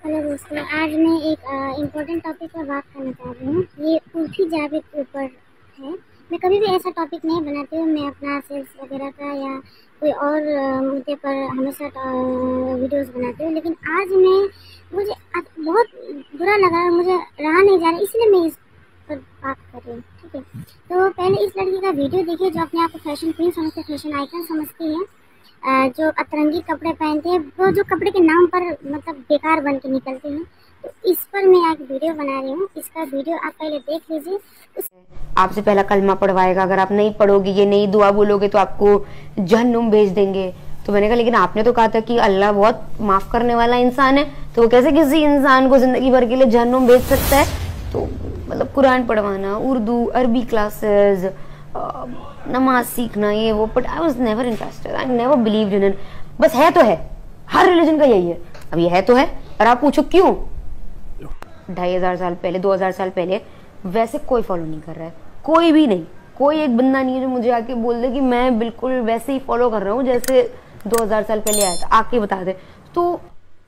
Hello दोस्तों, आज मैं एक इम्पोर्टेंट टॉपिक पर बात करना चाह रही हूँ। ये उर्फी जावेद के ऊपर है। मैं कभी भी ऐसा टॉपिक नहीं बनाती हूँ। मैं अपना सेल्स वगैरह का या कोई और मुद्दे पर हमेशा वीडियोस बनाती हूँ, लेकिन आज मुझे बहुत बुरा लगा, मुझे रहा नहीं जा रहा, इसलिए मैं इस पर बात कर रही हूँ। ठीक है, तो पहले इस लड़की का वीडियो देखिए जो अपने आप को फैशन क्वीन समझते, फैशन आइकन समझती है, जो अतरंगी कपड़े पहनते हैं, वो जो कपड़े के नाम पर मतलब बेकार बन के निकलते हैं। तो इस पर मैं एक वीडियो बना रही हूँ। इसका वीडियो आप पहले देख लीजिए। आपसे पहला कलमा पढ़वाएगा, अगर आप नहीं पढ़ोगे, ये नहीं दुआ बोलोगे तो आपको जहन्नुम भेज देंगे। तो मैंने कहा लेकिन आपने तो कहा था कि अल्लाह बहुत माफ करने वाला इंसान है, तो वो कैसे किसी इंसान को जिंदगी भर के लिए जहन्नुम भेज सकता है। तो मतलब कुरान पढ़वाना, उर्दू अरबी क्लासेस, नमाज सीखना, ये वो, but I was never interested, I never believed in it. बस है तो है, हर रिलीजन का यही है। अब ये है तो है, और आप पूछो क्यों, 2500 साल पहले, 2000 साल पहले वैसे कोई फॉलो नहीं कर रहा है, कोई भी नहीं। कोई एक बंदा नहीं है जो मुझे आके बोल दे कि मैं बिल्कुल वैसे ही फॉलो कर रहा हूँ जैसे 2000 साल पहले आया था, आके बता दे। तो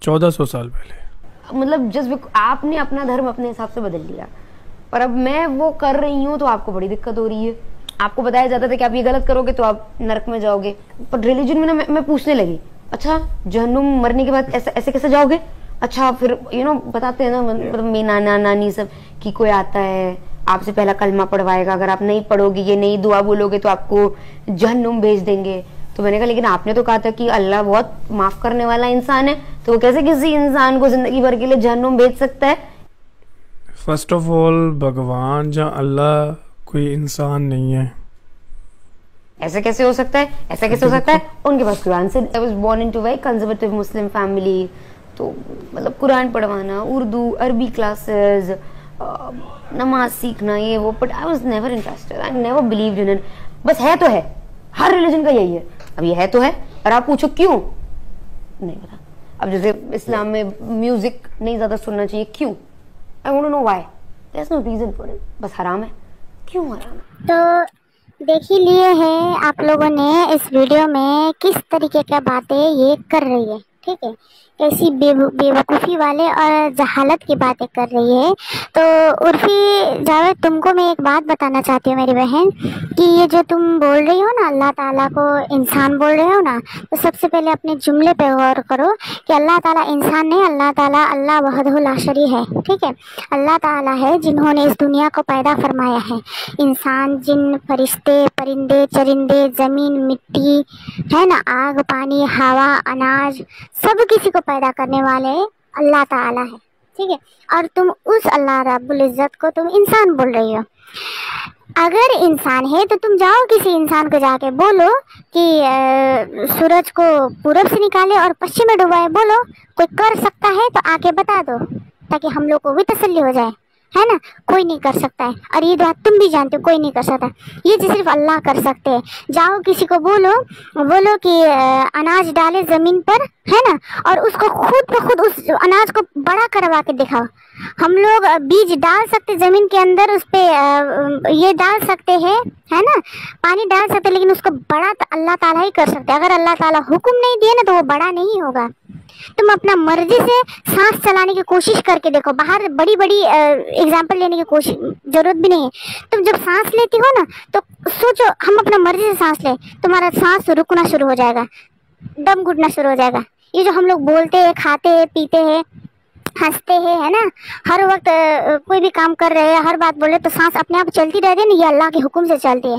1400 साल पहले, मतलब जस्ट आपने अपना धर्म अपने हिसाब से बदल लिया, पर अब मैं वो कर रही हूँ तो आपको बड़ी दिक्कत हो रही है। आपको बताया जाता था कि आप ये गलत करोगे तो आप नरक में जाओगे, पर रिलीजन में ना मैं पूछने लगी, अच्छा जहन्नुम मरने के बाद ऐसे कैसे जाओगे। अच्छा फिर बताते हैं ना, मतलब मेरे नाना नानी सब कि कोई आता है आपसे पहला कलमा पढ़वाएगा, अगर आप नहीं पढ़ोगे, ये नहीं दुआ बोलोगे तो आपको जहन्नुम भेज देंगे। तो मैंने कहा लेकिन आपने तो कहा था कि अल्लाह बहुत माफ करने वाला इंसान है, तो वो कैसे किसी इंसान को जिंदगी भर के लिए जहन्नुम भेज सकता है। फर्स्ट ऑफ ऑल भगवान या अल्लाह कोई इंसान नहीं है। ऐसे कैसे हो सकता है, ऐसा कैसे हो सकता है। उनके पास कुरान से, I was born into very conservative Muslim family, तो मतलब कुरान पढ़वाना, उर्दू अरबी क्लासेस, नमाज सीखना, ये वो, but I was never interested, I never believed in it. बस है तो है, हर रिलीजन का यही है। अब ये है तो है, और आप पूछो क्यों, नहीं पता। अब जैसे इस्लाम में म्यूजिक नहीं ज्यादा सुनना चाहिए, क्यों, I want to know why, there is no reason for it, बस हराम है, क्यों हराम है। तो देख ही लिए है आप लोगों ने इस वीडियो में किस तरीके की बातें ये कर रही है। ठीक है, कैसी बेवकूफ़ी वाले और जहालत की बातें कर रही है। तो उर्फी जावेद, तुमको मैं एक बात बताना चाहती हूँ मेरी बहन, कि ये जो तुम बोल रही हो ना, अल्लाह ताला को इंसान बोल रहे हो ना, तो सबसे पहले अपने जुमले पे गौर करो कि अल्लाह ताला इंसान नहीं, अल्लाह ताला अल्लाह वहदहु ला शरीक है। ठीक है, अल्लाह ताला है जिन्होंने इस दुनिया को पैदा फरमाया है। इंसान, जिन, फरिश्ते, परिंदे, चरिंदे, ज़मीन, मिट्टी, है ना, आग, पानी, हवा, अनाज, सब किसी को पैदा करने वाले अल्लाह ताला है। ठीक है, और तुम उस अल्लाह रब्बुल इज़्ज़त को तुम इंसान बोल रही हो। अगर इंसान है तो तुम जाओ किसी इंसान को जाके बोलो कि सूरज को पूरब से निकाले और पश्चिम में डुबाए, बोलो कोई कर सकता है तो आके बता दो, ताकि हम लोग को भी तसल्ली हो जाए, है ना। कोई नहीं कर सकता है, और ये बात तुम भी जानते हो, कोई नहीं कर सकता, ये सिर्फ अल्लाह कर सकते हैं। जाओ किसी को बोलो कि अनाज डाले ज़मीन पर, है ना, और उसको खुद ब खुद उस अनाज को बड़ा करवा के दिखाओ। हम लोग बीज डाल सकते ज़मीन के अंदर, उस पर ये डाल सकते हैं, है ना, पानी डाल सकते, लेकिन उसको बड़ा तो अल्लाह ताला ही कर सकते हैं। अगर अल्लाह ताला हुक्म नहीं दिए ना तो वो बड़ा नहीं होगा। तुम अपना मर्जी से सांस चलाने की कोशिश करके देखो, बाहर बड़ी बड़ी एग्जाम्पल लेने की कोशिश जरूरत भी नहीं है। तुम जब सांस लेती हो ना तो सोचो हम अपना मर्जी से सांस लें, तुम्हारा सांस रुकना शुरू हो जाएगा, दम घुटना शुरू हो जाएगा। ये जो हम लोग बोलते हैं, खाते हैं, पीते हैं, हंसते हैं, है ना, हर वक्त कोई भी काम कर रहे हैं, हर बात बोल रहे, तो सांस अपने आप चलती रहती है ना, ये अल्लाह के हुक्म से चलती है।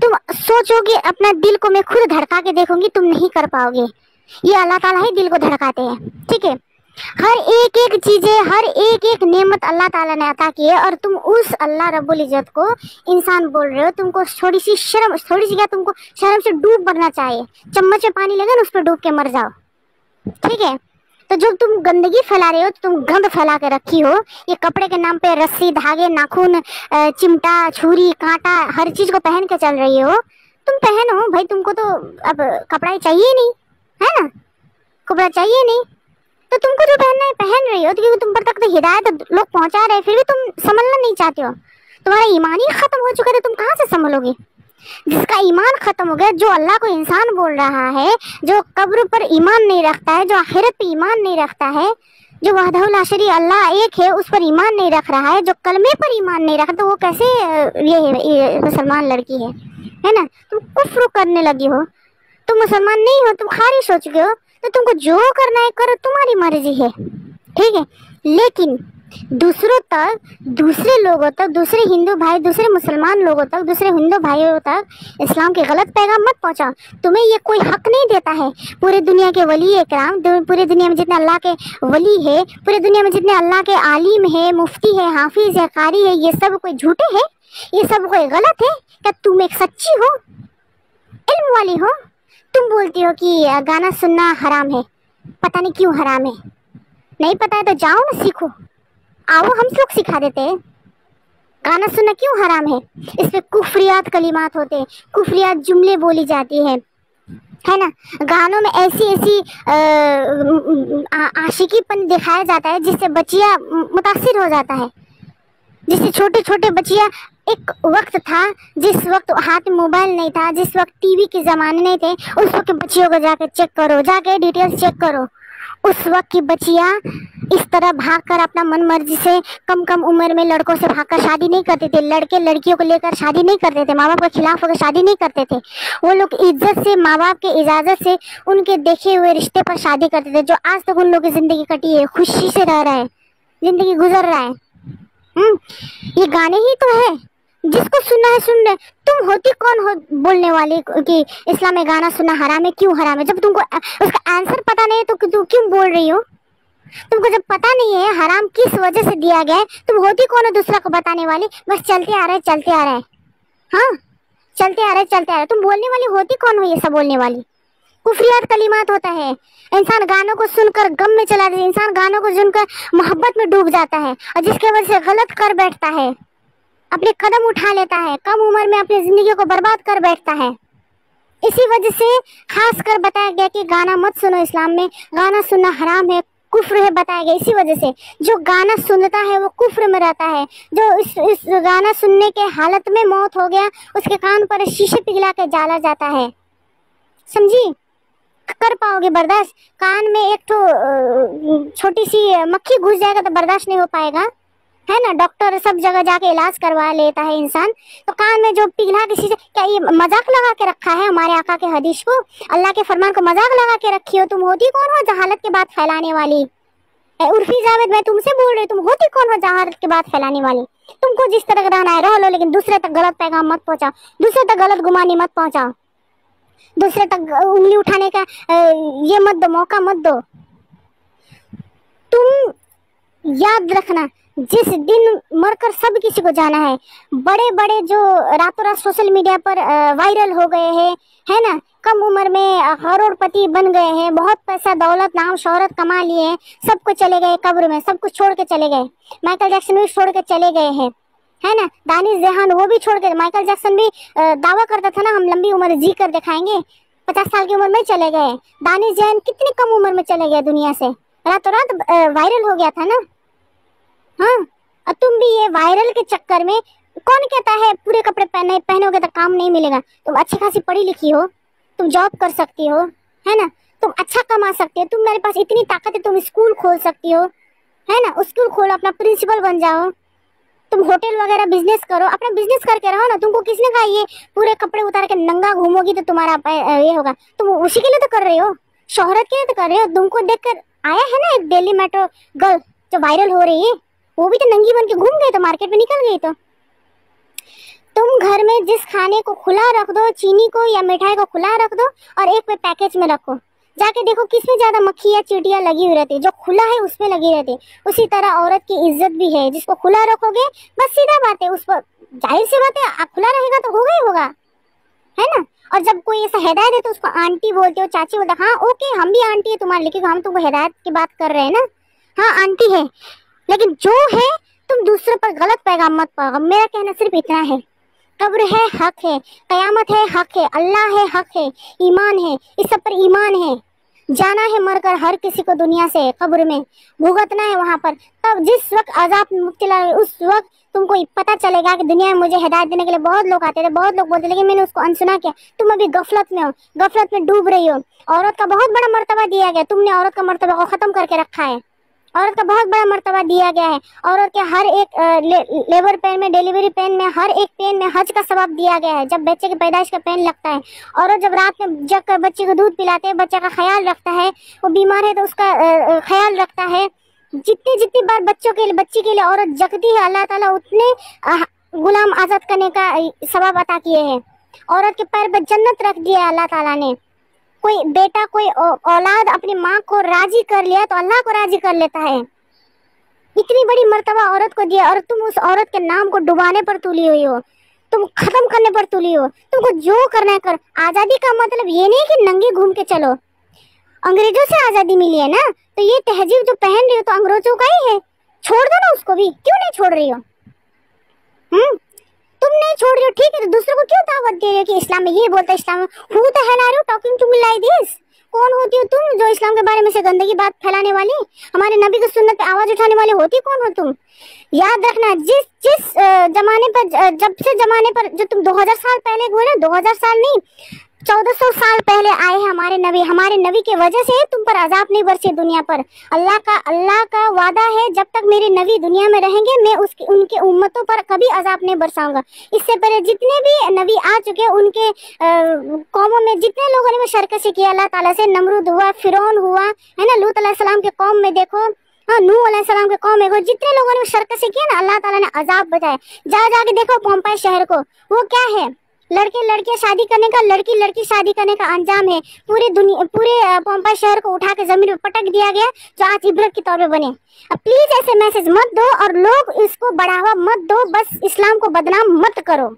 तुम सोचोगे, अपना दिल को मैं खुद धड़का के देखूंगी, तुम नहीं कर पाओगे, ये अल्लाह ताला ही दिल को धड़काते हैं। ठीक है, हर एक चीजें, हर एक नेमत अल्लाह ताला ने अता की है, और तुम उस अल्लाह रब्बुल इज़्ज़त को इंसान बोल रहे हो। तुमको थोड़ी सी क्या, तुमको शर्म से डूब मरना चाहिए। चम्मच में पानी लगे ना, उस पर डूब के मर जाओ। ठीक है, तो जब तुम गंदगी फैला रहे हो तो तुम गंद फैला के रखी हो। ये कपड़े के नाम पे रस्सी, धागे, नाखून, चिमटा, छुरी, कांटा, हर चीज को पहन के चल रही हो। तुम पहनो भाई, तुमको तो अब कपड़ा चाहिए नहीं, है ना, कपड़ा चाहिए नहीं, तो तुमको जो पहनना है पहन रही हो, तो क्योंकि तुम पर तक तो हिदायत लोग पहुंचा रहे हैं, फिर भी तुम संभलना नहीं चाहते हो। तुम्हारा ईमान ही खत्म हो चुका है, तुम कहाँ से संभलोगे। जिसका ईमान खत्म हो गया, जो अल्लाह को इंसान बोल रहा है, जो कब्र पर ईमान नहीं रखता है, जो आखिरत पे ईमान नहीं रखता है, जो वहदहुल ला शरीक अल्लाह एक है उस पर ईमान नहीं रख रहा है, जो कलमे पर ईमान नहीं रखता, तो वो कैसे ये मुसलमान लड़की है ना। तुम कुफ्र करने लगी हो, तुम मुसलमान नहीं हो, तुम खारिज हो चुके हो, तो तुमको जो करना है करो, तुम्हारी मर्जी है, ठीक है। लेकिन दूसरों तक, दूसरे लोगों तक, दूसरे हिंदू भाई, दूसरे मुसलमान लोगों तक, दूसरे हिंदू भाइयों तक इस्लाम के गलत पैगाम मत पहुंचाओ। तुम्हें ये कोई हक नहीं देता है। पूरे दुनिया के वली इकराम, पूरे दुनिया में जितने अल्लाह के वली है, पूरे दुनिया में जितने अल्लाह के आलिम है, मुफ्ती है, हाफिज है, कारी है, ये सब कोई झूठे हैं, ये सब कोई गलत है क्या? तुम एक सच्ची हो, इल्म वाली हो, तुम बोलती हो कि गाना सुनना हराम है। पता नहीं क्यों हराम है, नहीं पता है तो जाओ ना सीखो, आओ हम लोग सिखा देते हैं। गाना सुनना क्यों हराम है? इस पे कुफरियात कलिमात होते हैं, कुफरियात जुमले बोली जाती है ना। गानों में ऐसी आशिकीपन दिखाया जाता है जिससे बच्चियां मुतासिर हो जाता है, जिससे छोटे छोटे बच्चियां, एक वक्त था जिस वक्त हाथ में मोबाइल नहीं था, जिस वक्त टीवी के ज़माने नहीं थे, उस वक्त बच्चियों को जाके चेक करो, जाके डिटेल्स चेक करो। उस वक्त की बच्चियां इस तरह भागकर अपना मन मर्जी से कम कम उम्र में लड़कों से भागकर शादी नहीं करते थे, लड़के लड़कियों को लेकर शादी नहीं करते थे, माँ बाप के खिलाफ होकर शादी नहीं करते थे। वो लोग इज्जत से, माँ बाप के इजाज़त से उनके देखे हुए रिश्ते पर शादी करते थे, जो आज तक उन लोगों की ज़िंदगी कटी है, खुशी से रह रहा है, ज़िंदगी गुजर रहा है। ये गाने ही तो है, जिसको सुनना है सुन ले। तुम होती कौन हो बोलने वाली कि इस्लाम में गाना सुनना हराम है? क्यों हराम है? जब तुमको उसका आंसर पता नहीं है तो तुम क्यों बोल रही हो? तुमको जब पता नहीं है हराम किस वजह से दिया गया है, तुम होती कौन हो दूसरा को बताने वाली? बस चलते आ रहे हाँ, चलते आ रहे। तुम बोलने वाली होती कौन हो ये सब बोलने वाली? कुफरियात कलिमात होता है। इंसान गानों को सुनकर गम में चला जाता है, इंसान गानों को सुनकर मोहब्बत में डूब जाता है, और जिसकी वजह से गलत कर बैठता है, अपने कदम उठा लेता है, कम उम्र में अपनी जिंदगी को बर्बाद कर बैठता है। इसी वजह से खास कर बताया गया कि गाना मत सुनो, इस्लाम में गाना सुनना हराम है, कुफ्र है, बताया गया। इसी वजह से जो गाना सुनता है वो कुफ्र में रहता है। जो इस गाना सुनने के हालत में मौत हो गया, उसके कान पर शीशे पिघला के डाला जाता है। समझी? कर पाओगे बर्दाश्त? कान में एक तो छोटी सी मक्खी घुस जाएगा तो बर्दाश्त नहीं हो पाएगा, है ना। डॉक्टर सब जगह जाके इलाज करवा लेता है इंसान, तो कान में जो पिघला के शीशे, क्या ये मजाक लगा के रखा है हमारे आका के हदीस को, अल्लाह के फरमान को मजाक लगा के रखी हो? तुम होती कौन हो जहालत के बात फैलाने वाली? उर्फी जावेद, मैं तुमसे बोल रही हूँ, तुम होती कौन हो जहालत के बात फैलाने वाली? तुमको जिस तरह रहना है रह लो, लेकिन दूसरे तक गलत पैगाम मत पहुंचाओ, दूसरे तक गलत गुमानी मत पहुंचाओ, दूसरे तक उंगली उठाने का ये मत दो, मौका मत दो। तुम याद रखना, जिस दिन मरकर सब किसी को जाना है। बड़े बड़े जो रातों रात सोशल मीडिया पर वायरल हो गए हैं, है ना, कम उम्र में करोड़पति बन गए हैं, बहुत पैसा दौलत नाम शोहरत कमा लिए हैं, सब कुछ चले गए कब्र में, सब कुछ छोड़ के चले गए। माइकल जैक्सन भी छोड़ के चले गए हैं, है ना। दानिश जहान वो भी छोड़ के, माइकल जैक्सन भी दावा करता था ना हम लंबी उम्र जी कर दिखाएंगे, 50 साल की उम्र में चले गए। दानिश जहान कितनी कम उम्र में चले गए दुनिया से, रातों रात वायरल हो गया था ना। हाँ, और तुम भी ये वायरल के चक्कर में, कौन कहता है पूरे कपड़े पहनोगे तो काम नहीं मिलेगा? तुम अच्छी खासी पढ़ी लिखी हो, तुम जॉब कर सकती हो, है ना, तुम अच्छा कमा सकती हो, तुम, मेरे पास इतनी ताकत है, तुम स्कूल खोल सकती हो, है ना, स्कूल खोलो, अपना प्रिंसिपल बन जाओ, तुम होटल वगैरह बिजनेस करो, अपना बिजनेस करके रहो ना। तुमको किसने कहा ये पूरे कपड़े उतार के नंगा घूमोगी तो तुम्हारा ये होगा? तुम उसी के लिए तो कर रही हो, शोहरत के लिए तो कर रही हो। तुमको देखकर आया है ना एक दिल्ली मेट्रो गर्ल जो वायरल हो रही है, वो भी तो नंगी बन के घूम गई, तो मार्केट में निकल गई। तो तुम घर में जिस खाने को खुला रख दो, चीनी को या मिठाई को खुला रख दो और एक पैकेज में रखो, जाके देखो किसमें ज्यादा मक्खी या चींटियां लगी हुई रहती है, जो खुला है उसमें लगी रहती है। उसी तरह औरत की इज्जत भी है, जिसको खुला रखोगे बस सीधा बात है, उस पर जाहिर सी बात है खुला रहेगा तो होगा ही होगा, है ना। और जब कोई ऐसा हिदायत है तो उसको आंटी बोलते हो, चाची बोलते हो, हाँ ओके हम भी आंटी है तुम्हारे, लेकिन हम तुमको हिदायत की बात कर रहे हैं ना, हाँ आंटी है, लेकिन जो है तुम दूसरे पर गलत पैगाम मत पाओ। मेरा कहना सिर्फ इतना है, कब्र है हक है, कयामत है हक है, अल्लाह है हक है, ईमान है, इस सब पर ईमान है। जाना है मरकर हर किसी को दुनिया से, कब्र में भुगतना है वहाँ पर। तब जिस वक्त अजाब में मुब्तला उस वक्त तुमको पता चलेगा कि दुनिया में मुझे हिदायत देने के लिए बहुत लोग आते थे, बहुत लोग बोलते, लेकिन मैंने उसको अनसुना किया। तुम अभी गफलत में हो, गफलत में डूब रही हो। औरत का बहुत बड़ा मर्तबा दिया गया, तुमने औरत का मर्तबा को खत्म करके रखा है। औरत का बहुत बड़ा मर्तबा दिया गया है। औरत के हर एक लेबर पेन में, डिलीवरी पेन में, हर एक पेन में हज का सवाब दिया गया है। जब बच्चे की पैदाइश का पेन लगता है, औरत जब रात में जग कर बच्चे को दूध पिलाते हैं, बच्चे का ख्याल रखता है, वो बीमार है तो उसका ख्याल रखता है। जितनी बार बच्ची के लिए औरत जगती है, अल्लाह ताला उतने गुलाम आजाद करने का सवाब अता किए हैं। औरत के पैर पर जन्नत रख दिया है अल्लाह ताला ने। कोई बेटा, कोई औलाद अपनी माँ को राजी कर लिया तो अल्लाह को राजी कर लेता है। इतनी बड़ी मर्तबा औरत को दिया, और तुम उस औरत के नाम को डुबाने पर तुली हुई हो, तुम खत्म करने पर तुली हो। तुमको जो करना है कर। आजादी का मतलब ये नहीं कि नंगे घूम के चलो। अंग्रेजों से आजादी मिली है ना, तो ये तहजीब जो पहन रही हो तो अंग्रेजों का ही है। छोड़ दो ना उसको भी, क्यों नहीं छोड़ रही हो? तुम नहीं छोड़ रही हो, ठीक है, तो दूसरों को क्यों दावत दे रही हो कि इस्लाम में ये बोलता है, इस्लाम में who the hell are you talking to me like this? कौन होती हो तुम जो इस्लाम के बारे में से गंदगी बात फैलाने वाली? हमारे नबी की सुन्नत पे आवाज उठाने वाले होती कौन हो तुम? याद रखना, जिस जमाने पर, जब से जमाने पर जो तुम 2000 साल पहले हुए ना, 2000 साल नहीं 1400 साल पहले आए हैं हमारे नबी के वजह से तुम पर अजाब नहीं बरसे दुनिया पर। अल्लाह का वादा है, जब तक मेरे नबी दुनिया में रहेंगे मैं उनके उम्मतों पर कभी अजाब नहीं बरसाऊंगा। इससे पहले जितने भी नबी आ चुके हैं, उनके कौमों में जितने लोगों ने शरकत किया अल्लाह ताला से, नमरूद हुआ, फिरौन हुआ, है ना, लूत अलैहिस्सलाम के कौम में देखो, हाँ, नूह अलैहिस्सलाम के कौम में, जितने लोगों ने शरकत किया ना, अल्लाह ताला ने अजाब बचाए। जाके देखो पोम्पाई शहर को, वो क्या है? लड़के शादी करने का, लड़की शादी करने का अंजाम है। पूरे पोम्पाई शहर को उठा के जमीन में पटक दिया गया, जो आज इबरत के तौर पे बने। अब प्लीज ऐसे मैसेज मत दो और लोग इसको बढ़ावा मत दो, बस इस्लाम को बदनाम मत करो।